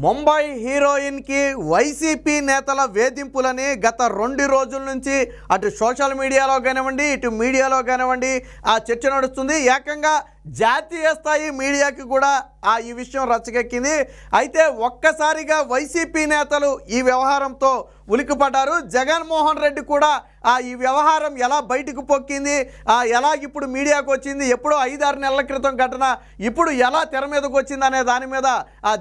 ముంబై హీరోయిన్కి వైసీపీ నేతల వేధింపులని గత 2 రోజుల నుంచి అటు సోషల్ మీడియాలో కానివ్వండి ఇటు మీడియాలో కానివ్వండి ఆ చర్చ నడుస్తుంది. ఏకంగా జాతీయ స్థాయి మీడియాకి కూడా ఈ విషయం రచ్చకెక్కింది. అయితే ఒక్కసారిగా వైసీపీ నేతలు ఈ వ్యవహారంతో ఉలిక్కిపడ్డారు. జగన్మోహన్ రెడ్డి కూడా ఈ వ్యవహారం ఎలా బయటకు పొక్కింది, ఎలా ఇప్పుడు మీడియాకు వచ్చింది, ఎప్పుడో 5-6 నెలల క్రితం ఘటన ఇప్పుడు ఎలా తెర మీదకు వచ్చింది అనే దాని మీద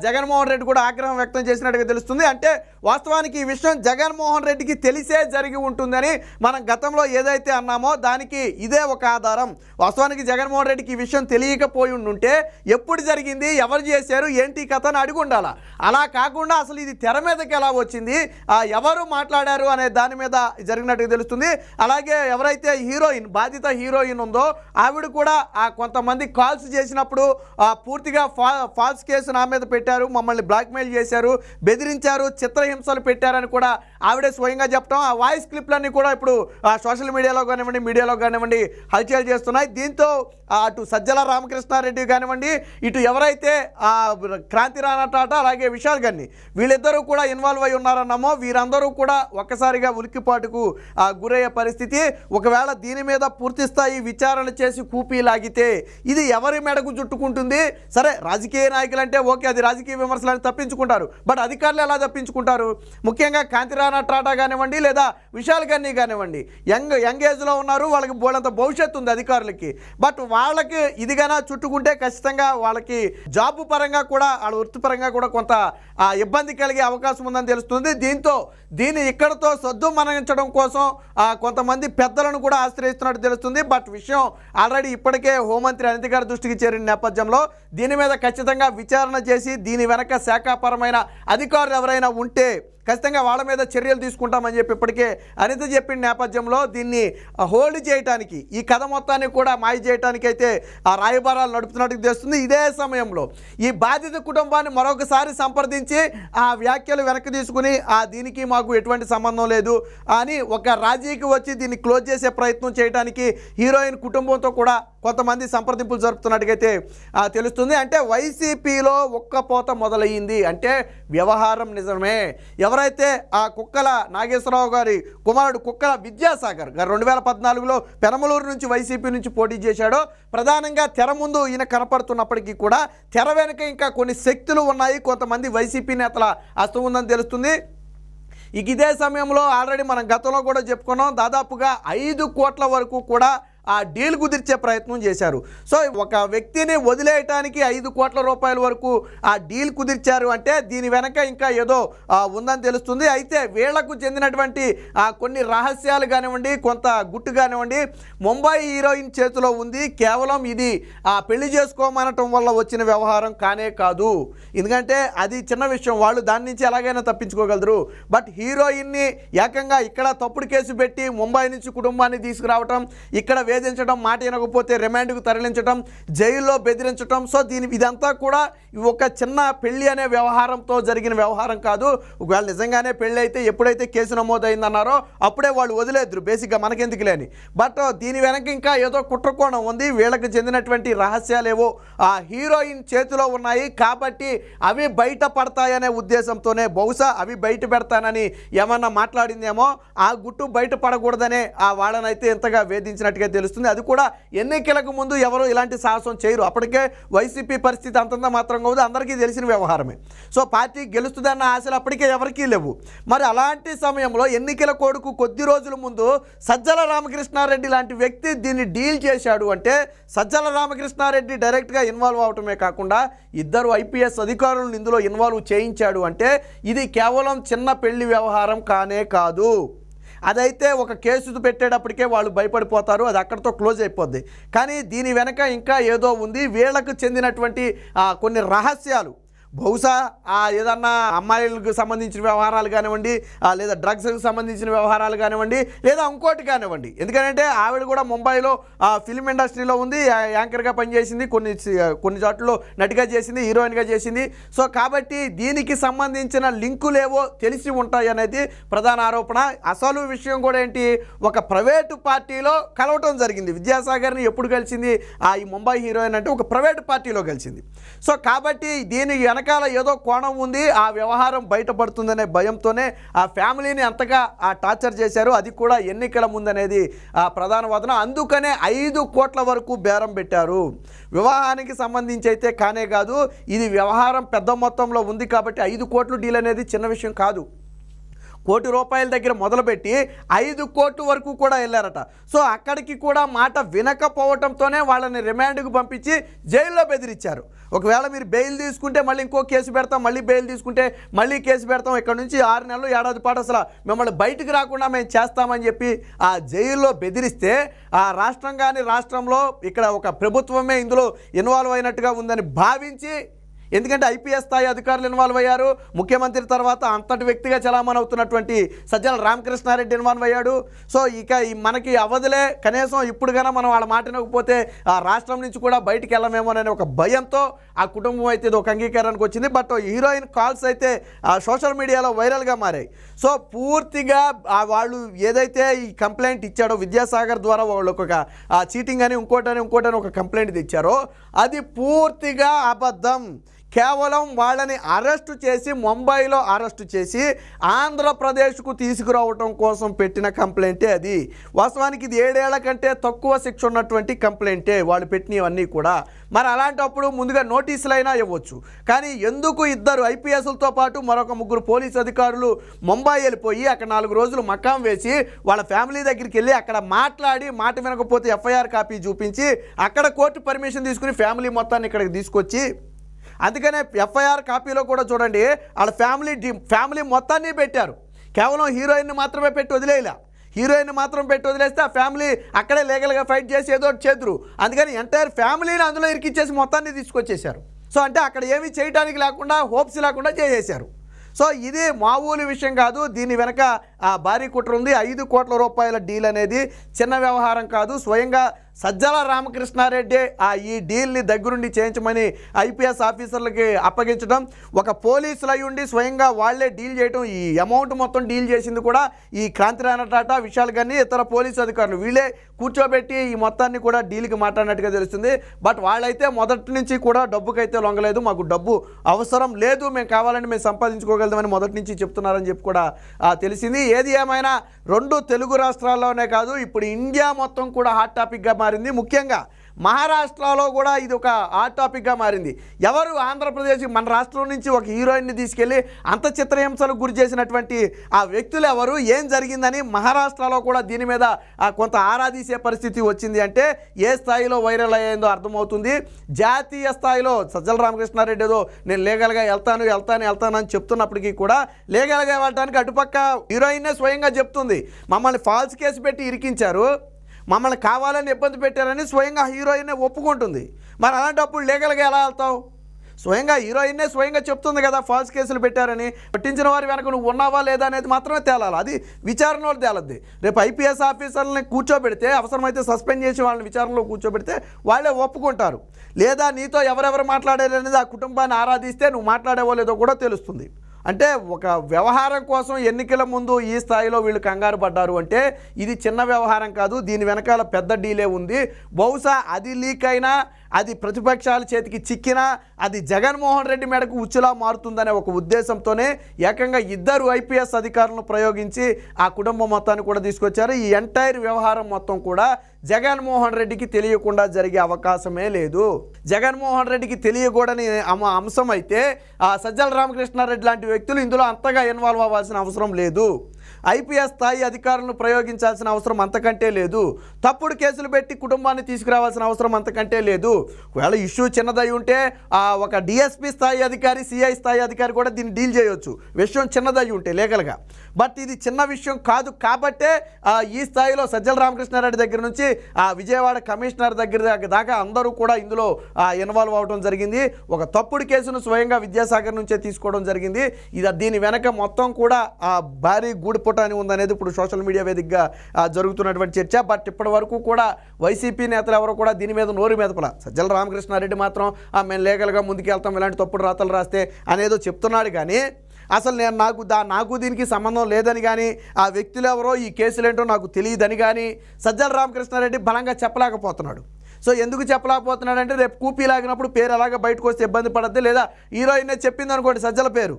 జగన్మోహన్ రెడ్డి కూడా ఆగ్రహం వ్యక్తం చేసినట్టుగా తెలుస్తుంది. అంటే వాస్తవానికి ఈ విషయం జగన్మోహన్ రెడ్డికి తెలిసే జరిగి ఉంటుందని మనం గతంలో ఏదైతే అన్నామో దానికి ఇదే ఒక ఆధారం. వాస్తవానికి జగన్మోహన్ రెడ్డికి ఈ విషయం తెలియకపోయి ఉంటే ఎప్పుడు జరిగింది, ఎవరు చేశారు, ఏంటి కథ అని అడిగి ఉండాలా. అలా కాకుండా అసలు ఇది తెర మీదకి ఎలా వచ్చింది, ఎవరు మాట్లాడారు అనే దాని మీద జరిగినట్టుగా తెలుస్తుంది. అలాగే ఎవరైతే హీరోయిన్ బాధిత హీరోయిన్ ఉందో ఆవిడ కూడా కొంతమంది కాల్స్ చేసినప్పుడు పూర్తిగా ఫాల్స్ కేసు నా మీద పెట్టారు, మమ్మల్ని బ్లాక్మెయిల్ చేశారు, బెదిరించారు, చిత్రహింసలు పెట్టారని కూడా ఆవిడే స్వయంగా చెప్పడం, ఆ వాయిస్ క్లిప్లన్నీ కూడా ఇప్పుడు సోషల్ మీడియాలో కానివ్వండి మీడియాలో కానివ్వండి హల్చల్ చేస్తున్నాయి. దీంతో అటు సజ్జల రామకృష్ణారెడ్డి కానివ్వండి ఇటు ఎవరైతే క్రాంతి రాణా టాటా అలాగే విశాల్ గన్ని వీళ్ళిద్దరూ కూడా ఇన్వాల్వ్ అయి ఉన్నారన్నామో వీరందరూ కూడా ఒక్కసారిగా ఉలిక్కిపాటుకు గురయ్యే పరిస్థితి. ఒకవేళ దీని మీద పూర్తి స్థాయి విచారణ చేసి కూపీ లాగితే ఇది ఎవరి మెడకు చుట్టుకుంటుంది. సరే రాజకీయ నాయకులు అంటే ఓకే, అది రాజకీయ విమర్శలను తప్పించుకుంటారు, బట్ అధికారులు ఎలా తప్పించుకుంటారు? ముఖ్యంగా క్రాంతి రాణా టాటా కానివ్వండి లేదా విశాల్ గన్ని కానివ్వండి యంగ్ ఏజ్లో ఉన్నారు, వాళ్ళకి బోలంత భవిష్యత్తు ఉంది అధికారులకి, బట్ వాళ్ళకి ఇదిగానా చుట్టుకుంటే ఖచ్చితంగా వాళ్ళకి జాబ్ పరంగా కూడా వాళ్ళ వృత్తిపరంగా కూడా కొంత ఇబ్బంది కలిగే అవకాశం ఉందని తెలుస్తుంది. దీన్ని ఇక్కడతో సద్దు మణించడం కోసం కొంతమంది పెద్దలను కూడా ఆశ్రయిస్తున్నట్టు తెలుస్తుంది. బట్ విషయం ఆల్రెడీ ఇప్పటికే హోంమంత్రి అనిత గారి దృష్టికి చేరిన నేపథ్యంలో దీని మీద ఖచ్చితంగా విచారణ చేసి దీని వెనక శాఖాపరమైన అధికారులు ఎవరైనా ఉంటే ఖచ్చితంగా వాళ్ళ మీద చర్యలు తీసుకుంటామని చెప్పి ఇప్పటికే అనిత చెప్పిన నేపథ్యంలో దీన్ని హోల్డ్ చేయడానికి ఈ కథ మొత్తాన్ని కూడా మాయ చేయడానికి అయితే రాయబారాలు నడుపుతున్నట్టు తెలుస్తుంది. ఇదే సమయంలో ఈ బాధిత కుటుంబాన్ని మరొకసారి సంప్రదించి ఆ వ్యాఖ్యలు వెనక్కి తీసుకుని దీనికి మాకు ఎటువంటి సంబంధం లేదు అని ఒక రాజీకి వచ్చి దీన్ని క్లోజ్ చేసే ప్రయత్నం చేయడానికి హీరోయిన్ కుటుంబంతో కూడా కొంతమంది సంప్రదింపులు జరుపుతున్నట్టుగైతే తెలుస్తుంది. అంటే వైసీపీలో ఒక్కపోత మొదలయ్యింది అంటే వ్యవహారం నిజమే. ఎవరైతే కుక్కల నాగేశ్వరరావు గారి కుమారుడు కుక్కల విద్యాసాగర్ గారు 2014లో పెనమలూరు నుంచి వైసీపీ నుంచి పోటీ చేశాడో ప్రధానంగా తెర ముందు ఈయన కనపడుతున్నప్పటికీ కూడా తెర వెనుక ఇంకా కొన్ని శక్తులు ఉన్నాయి, కొంతమంది వైసీపీ నేతల హస్తం ఉందని తెలుస్తుంది. ఇదే సమయంలో ఆల్రెడీ మనం గతంలో కూడా చెప్పుకున్నాం, దాదాపుగా 5 కోట్ల వరకు కూడా డీల్ కుదిర్చే ప్రయత్నం చేశారు. సో ఒక వ్యక్తిని వదిలేయటానికి 5 కోట్ల రూపాయల వరకు డీల్ కుదిర్చారు అంటే దీని వెనక ఇంకా ఏదో ఉందని తెలుస్తుంది. అయితే వీళ్లకు చెందినటువంటి కొన్ని రహస్యాలు కానివ్వండి కొంత గుట్టు కానివ్వండి ముంబై హీరోయిన్ చేతిలో ఉంది. కేవలం ఇది పెళ్లి చేసుకోమనటం వల్ల వచ్చిన వ్యవహారం కానే కాదు. ఎందుకంటే అది చిన్న విషయం, వాళ్ళు దాని నుంచి ఎలాగైనా తప్పించుకోగలరు. బట్ హీరోయిన్ని ఏకంగా ఇక్కడ తప్పుడు కేసు పెట్టి ముంబై నుంచి కుటుంబాన్ని తీసుకురావటం, ఇక్కడ వేధించడం, మాట వినకపోతే రిమాండ్కు తరలించడం, జైల్లో బెదిరించడం. సో ఇదంతా కూడా ఒక చిన్న పెళ్లి అనే వ్యవహారంతో జరిగిన వ్యవహారం కాదు. ఒకవేళ నిజంగానే పెళ్లి అయితే ఎప్పుడైతే కేసు నమోదైందన్నారో అప్పుడే వాళ్ళు వదిలేద్దరు బేసిక్గా మనకెందుకు లేని. బట్ దీని వెనక ఇంకా ఏదో కుట్రకోణం ఉంది, వీళ్ళకి చెందినటువంటి రహస్యాలేవో హీరోయిన్ చేతిలో ఉన్నాయి కాబట్టి అవి బయట పడతాయనే ఉద్దేశంతోనే బహుశా అవి బయట పెడతానని ఏమన్నా మాట్లాడిందేమో, ఆ గుట్టు బయట పడకూడదనే వాళ్ళనైతే ఎంతగా వేధించినట్టుగా తెలుస్తుంది. అది కూడా ఎన్నికలకు ముందు ఎవరు ఇలాంటి సాహసం చేయరు. అప్పటికే వైసీపీ పరిస్థితి అంతంత మాత్రం కాదు, అందరికీ తెలిసిన వ్యవహారమే. సో పార్టీ గెలుస్తుందన్న ఆశలు అప్పటికే ఎవరికీ లేవు. మరి అలాంటి సమయంలో ఎన్నికల కోడ్కు కొద్ది రోజుల ముందు సజ్జల రామకృష్ణారెడ్డి లాంటి వ్యక్తి దీన్ని డీల్ చేశాడు అంటే సజ్జల రామకృష్ణారెడ్డి డైరెక్ట్గా ఇన్వాల్వ్ అవటమే కాకుండా 2 ఐపీఎస్ అధికారులను ఇందులో ఇన్వాల్వ్ చేయించాడు అంటే ఇది కేవలం చిన్న పెళ్లి వ్యవహారం కానే కాదు. అదైతే ఒక కేసు పెట్టేటప్పటికే వాళ్ళు భయపడిపోతారు, అది అక్కడితో క్లోజ్ అయిపోద్ది. కానీ దీని వెనక ఇంకా ఏదో ఉంది, వీళ్ళకు చెందినటువంటి కొన్ని రహస్యాలు బహుశా ఏదన్నా అమ్మాయిలకు సంబంధించిన వ్యవహారాలు కానివ్వండి లేదా డ్రగ్స్కి సంబంధించిన వ్యవహారాలు కానివ్వండి లేదా ఇంకోటి కానివ్వండి. ఎందుకంటే ఆవిడ కూడా ముంబైలో ఫిల్మ్ ఇండస్ట్రీలో ఉంది, యాంకర్గా పనిచేసింది, కొన్ని చోట్ల నటిగా చేసింది, హీరోయిన్గా చేసింది. సో కాబట్టి దీనికి సంబంధించిన లింకులేవో తెలిసి ఉంటాయి అనేది ప్రధాన ఆరోపణ. అసలు విషయం కూడా ఏంటి, ఒక ప్రైవేటు పార్టీలో కలవటం జరిగింది. విద్యాసాగర్ని ఎప్పుడు కలిసింది ఈ ముంబై హీరోయిన్ అంటే ఒక ప్రైవేటు పార్టీలో కలిసింది. సో కాబట్టి దీని వెనకాల ఏదో కోణం ఉంది, ఆ వ్యవహారం బయటపడుతుందనే భయంతోనే ఆ ఫ్యామిలీని అంతగా టార్చర్ చేశారు, అది కూడా ఎన్నికల ముందనేది ప్రధాన వాదన. అందుకనే 5 కోట్ల వరకు బేరం పెట్టారు. వివాహానికి సంబంధించి అయితే కానే కాదు, ఇది వ్యవహారం పెద్ద మొత్తంలో ఉంది కాబట్టి 5 కోట్లు డీల్ అనేది చిన్న విషయం కాదు. ₹1 దగ్గర మొదలుపెట్టి 5 కోట్ల వరకు కూడా వెళ్ళారట. సో అక్కడికి కూడా మాట వినకపోవడంతోనే వాళ్ళని రిమాండ్కు పంపించి జైల్లో బెదిరించారు. ఒకవేళ మీరు బెయిల్ తీసుకుంటే మళ్ళీ ఇంకో కేసు పెడతాం, మళ్ళీ బెయిల్ తీసుకుంటే మళ్ళీ కేసు పెడతాం, ఇక్కడ నుంచి 6 నెలలు ఏడాది పాటు అసలు మిమ్మల్ని బయటకు రాకుండా మేము చేస్తామని చెప్పి ఆ జైల్లో బెదిరిస్తే ఆ రాష్ట్రం కానీ రాష్ట్రంలో ఇక్కడ ఒక ప్రభుత్వమే ఇందులో ఇన్వాల్వ్ అయినట్టుగా ఉందని భావించి, ఎందుకంటే ఐపీఎస్ స్థాయి అధికారులు ఇన్వాల్వ్ అయ్యారు, ముఖ్యమంత్రి తర్వాత అంతటి వ్యక్తిగా చలామణి అవుతున్నటువంటి సజ్జల రామకృష్ణారెడ్డి ఇన్వాల్వ్ అయ్యాడు. సో ఇక మనకి అవధులే, కనీసం ఇప్పుడు కన్నా మనం వాళ్ళ మాట వినకపోతే ఆ రాష్ట్రం నుంచి కూడా బయటికి వెళ్ళమేమోననే ఒక భయంతో ఆ కుటుంబం అయితే ఇది ఒక అంగీకారానికి వచ్చింది. బట్ హీరోయిన్ కాల్స్ అయితే సోషల్ మీడియాలో వైరల్గా మారాయి. సో పూర్తిగా వాళ్ళు ఏదైతే ఈ కంప్లైంట్ ఇచ్చాడో విద్యాసాగర్ ద్వారా వాళ్ళు ఒక చీటింగ్ అని ఇంకోటని ఒక కంప్లైంట్ తెచ్చారో అది పూర్తిగా అబద్ధం. కేవలం వాళ్ళని అరెస్టు చేసి ముంబైలో అరెస్టు చేసి ఆంధ్రప్రదేశ్కు తీసుకురావటం కోసం పెట్టిన కంప్లైంటే అది. వాస్తవానికి ఇది 7 ఏళ్ల కంటే తక్కువ శిక్ష ఉన్నటువంటి కంప్లైంటే వాళ్ళు పెట్టినవన్నీ కూడా. మరి అలాంటప్పుడు ముందుగా నోటీసులైనా ఇవ్వచ్చు. కానీ ఎందుకు ఇద్దరు ఐపీఎస్లతో పాటు మరొక 3 పోలీసు అధికారులు ముంబై వెళ్ళిపోయి అక్కడ 4 రోజులు మకాం వేసి వాళ్ళ ఫ్యామిలీ దగ్గరికి వెళ్ళి అక్కడ మాట్లాడి మాట వినకపోతే ఎఫ్ఐఆర్ కాపీ చూపించి అక్కడ కోర్టు పర్మిషన్ తీసుకుని ఫ్యామిలీ మొత్తాన్ని ఇక్కడికి తీసుకొచ్చి, అందుకనే ఎఫ్ఐఆర్ కాపీలో కూడా చూడండి వాళ్ళ ఫ్యామిలీ మొత్తాన్ని పెట్టారు. కేవలం హీరోయిన్ని మాత్రమే పెట్టి వదిలేలా. హీరోయిన్ మాత్రం పెట్టి వదిలేస్తే ఆ ఫ్యామిలీ అక్కడే లీగల్గా ఫైట్ చేసి ఏదో చేద్దరు. అందుకని ఎంటైర్ ఫ్యామిలీని అందులో ఇరికిచ్చేసి మొత్తాన్ని తీసుకొచ్చేశారు. సో అంటే అక్కడ ఏమీ చేయడానికి లేకుండా, హోప్స్ లేకుండా చేసేశారు. సో ఇది మామూలు విషయం కాదు. దీని వెనక భారీ కుట్ర ఉంది. 5 కోట్ల రూపాయల డీల్ అనేది చిన్న వ్యవహారం కాదు. స్వయంగా సజ్జల రామకృష్ణారెడ్డి ఈ డీల్ని దగ్గరుండి చేయించమని ఐపీఎస్ ఆఫీసర్లకి అప్పగించడం, ఒక పోలీసులు అయి ఉండి స్వయంగా వాళ్లే డీల్ చేయడం, ఈ అమౌంట్ మొత్తం డీల్ చేసింది కూడా ఈ క్రాంతిరాణ టాటా, విశాల్ గాని ఇతర పోలీసు అధికారులు వీళ్ళే కూర్చోబెట్టి ఈ మొత్తాన్ని కూడా డీల్కి మాట్లాడినట్టుగా తెలుస్తుంది. బట్ వాళ్ళైతే మొదటి నుంచి కూడా డబ్బుకైతే లొంగలేదు. మాకు డబ్బు అవసరం లేదు, మేము కావాలని మేము సంపాదించుకోగలదామని మొదటి నుంచి చెప్తున్నారని చెప్పి కూడా తెలిసింది. ఏది ఏమైనా 2 తెలుగు రాష్ట్రాల్లోనే కాదు, ఇప్పుడు ఇండియా మొత్తం కూడా హాట్ టాపిక్గా మారింది. ముఖ్యంగా మహారాష్ట్రలో కూడా ఇది ఒక హాట్ టాపిక్గా మారింది. ఎవరు ఆంధ్రప్రదేశ్ మన రాష్ట్రం నుంచి ఒక హీరోయిన్ని తీసుకెళ్ళి అంత చిత్రహింసలకు గురి చేసినటువంటి ఆ వ్యక్తులు ఎవరు, ఏం జరిగిందని మహారాష్ట్రలో కూడా దీని మీద కొంత ఆరాధీసే పరిస్థితి వచ్చింది. అంటే ఏ స్థాయిలో వైరల్ అయ్యేందో అర్థమవుతుంది. జాతీయ స్థాయిలో సజ్జల రామకృష్ణారెడ్డి ఏదో నేను లీగల్గా వెళ్తాను అని చెప్తున్నప్పటికీ కూడా లీగల్గా వెళ్ళడానికి అటుపక్క హీరోయిన్నే స్వయంగా చెప్తుంది, మమ్మల్ని ఫాల్స్ కేసు పెట్టి ఇరికించారు, మమ్మల్ని కావాలని ఇబ్బంది పెట్టారని స్వయంగా హీరోయిన్నే ఒప్పుకుంటుంది. మరి అలాంటప్పుడు లీగల్గా ఎలా వెళ్తావు? స్వయంగా హీరోయిన్నే స్వయంగా చెప్తుంది కదా ఫాల్స్ కేసులు పెట్టారని. పట్టించిన వారి వెనక నువ్వు ఉన్నావా లేదా అనేది మాత్రమే తేలాలి. అది విచారణలో తేలద్ది. రేపు ఐపీఎస్ ఆఫీసర్లని కూర్చోబెడితే, అవసరమైతే సస్పెండ్ చేసి వాళ్ళని విచారణలో కూర్చోబెడితే వాళ్ళే ఒప్పుకుంటారు. లేదా నీతో ఎవరెవరు మాట్లాడారు అనేది ఆ కుటుంబాన్ని ఆరాధిస్తే నువ్వు మాట్లాడేవో లేదో కూడా తెలుస్తుంది. అంటే ఒక వ్యవహారం కోసం ఎన్నికల ముందు ఈ స్థాయిలో వీళ్ళు కంగారు పడ్డారు అంటే ఇది చిన్న వ్యవహారం కాదు. దీని వెనకాల పెద్ద డీలే ఉంది. బహుశా అది లీక్ అయినా, అది ప్రతిపక్షాల చేతికి చిక్కినా అది జగన్మోహన్ రెడ్డి మేడకు ఉచ్చులా మారుతుందనే ఒక ఉద్దేశంతోనే ఏకంగా 2 ఐపీఎస్ అధికారులను ప్రయోగించి ఆ కుటుంబం మొత్తాన్ని కూడా తీసుకొచ్చారు. ఈ ఎంటైర్ వ్యవహారం మొత్తం కూడా జగన్మోహన్ రెడ్డికి తెలియకుండా జరిగే అవకాశమే లేదు. జగన్మోహన్ రెడ్డికి తెలియకూడని అంశం అయితే సజ్జల రామకృష్ణారెడ్డి లాంటి వ్యక్తులు ఇందులో అంతగా ఇన్వాల్వ్ అవ్వాల్సిన అవసరం లేదు. ఐపీఎస్ స్థాయి అధికారులను ప్రయోగించాల్సిన అవసరం అంతకంటే లేదు. తప్పుడు కేసులు పెట్టి కుటుంబాన్ని తీసుకురావాల్సిన అవసరం అంతకంటే లేదు. ఒకవేళ ఇష్యూ చిన్నదై ఉంటే ఒక డిఎస్పీ స్థాయి అధికారి, సిఐ స్థాయి అధికారి కూడా దీన్ని డీల్ చేయవచ్చు, విషయం చిన్నదై ఉంటే లీగల్గా. బట్ ఇది చిన్న విషయం కాదు కాబట్టే ఈ స్థాయిలో సజ్జల రామకృష్ణారెడ్డి దగ్గర నుంచి విజయవాడ కమిషనర్ దగ్గర దాకా అందరూ కూడా ఇందులో ఇన్వాల్వ్ అవ్వడం జరిగింది. ఒక తప్పుడు కేసును స్వయంగా విద్యాసాగర్ నుంచే తీసుకోవడం జరిగింది. దీని వెనక మొత్తం కూడా భారీ గూడిపుట అని ఉందనేది ఇప్పుడు సోషల్ మీడియా వేదికగా జరుగుతున్నటువంటి చర్చ. బట్ ఇప్పటి వరకు కూడా వైసీపీ నేతలు ఎవరు కూడా దీని మీద నోరు మెదపల. సజ్జల రామకృష్ణారెడ్డి మాత్రం మేము లీగల్గా ముందుకెళ్తాం, ఇలాంటి తప్పుడు రాతలు రాస్తే అనేదో చెప్తున్నాడు. కానీ అసలు నాకు దీనికి సంబంధం లేదని కానీ, ఆ వ్యక్తులు ఎవరో, ఈ కేసులేంటో నాకు తెలియదని కానీ సజ్జల రామకృష్ణారెడ్డి బలంగా చెప్పలేకపోతున్నాడు. సో ఎందుకు చెప్పలేకపోతున్నాడంటే రేపు కూపీ లాగినప్పుడు పేరు అలాగే బయటకు వస్తే ఇబ్బంది పడద్దు, లేదా హీరోయిన్నే చెప్పింది అనుకోండి సజ్జల పేరు,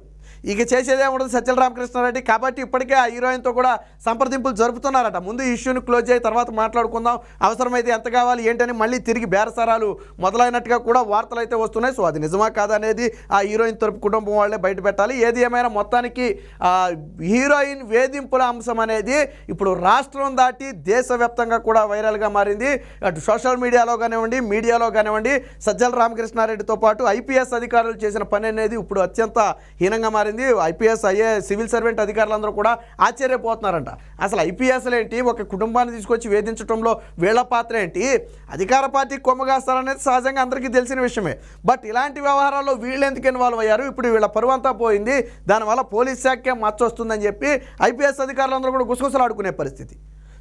ఇక చేసేదే ఉండదు సజ్జల రామకృష్ణారెడ్డి. కాబట్టి ఇప్పటికే ఆ హీరోయిన్తో కూడా సంప్రదింపులు జరుపుతున్నారట. ముందు ఇష్యూని క్లోజ్ అయ్యి తర్వాత మాట్లాడుకుందాం, అవసరమైతే ఎంత కావాలి ఏంటని మళ్ళీ తిరిగి బేరసారాలు మొదలైనట్టుగా కూడా వార్తలు అయితే వస్తున్నాయి. సో అది నిజమా కాదా అనేది ఆ హీరోయిన్ తరపు కుటుంబం వాళ్ళే బయట పెట్టాలి. ఏది ఏమైనా మొత్తానికి హీరోయిన్ వేధింపుల అంశం అనేది ఇప్పుడు రాష్ట్రం దాటి దేశవ్యాప్తంగా కూడా వైరల్గా మారింది. అటు సోషల్ మీడియాలో కానివ్వండి, మీడియాలో కానివ్వండి, సజ్జల రామకృష్ణారెడ్డితో పాటు ఐపీఎస్ అధికారులు చేసిన పని అనేది ఇప్పుడు అత్యంత హీనంగా మారింది. ఐపీఎస్ ఐఏఎస్ సివిల్ సర్వెంట్ అధికారులందరూ కూడా ఆశ్చర్యపోతున్నారంట. అసలు ఐపీఎస్లు ఏంటి, ఒక కుటుంబాన్ని తీసుకొచ్చి వేధించడంలో వీళ్ళ పాత్ర ఏంటి, అధికార పార్టీకి కొమ్మగాస్తారనేది సహజంగా అందరికీ తెలిసిన విషయమే. బట్ ఇలాంటి వ్యవహారాల్లో వీళ్ళు ఎందుకు ఇన్వాల్వ్ అయ్యారు, ఇప్పుడు వీళ్ళ పరువంతా పోయింది, దానివల్ల పోలీస్ శాఖకే మచ్చొస్తుందని చెప్పి ఐపీఎస్ అధికారులందరూ కూడా గుసగుసలాడుకునే పరిస్థితి.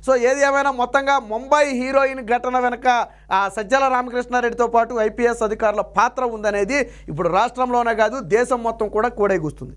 సో ఏది ఏమైనా మొత్తంగా ముంబై హీరోయిన్ ఘటన వెనక సజ్జల రామకృష్ణారెడ్డితో పాటు ఐపీఎస్ అధికారుల పాత్ర ఉందనేది ఇప్పుడు రాష్ట్రంలోనే కాదు దేశం మొత్తం కూడా కూడైగూస్తుంది.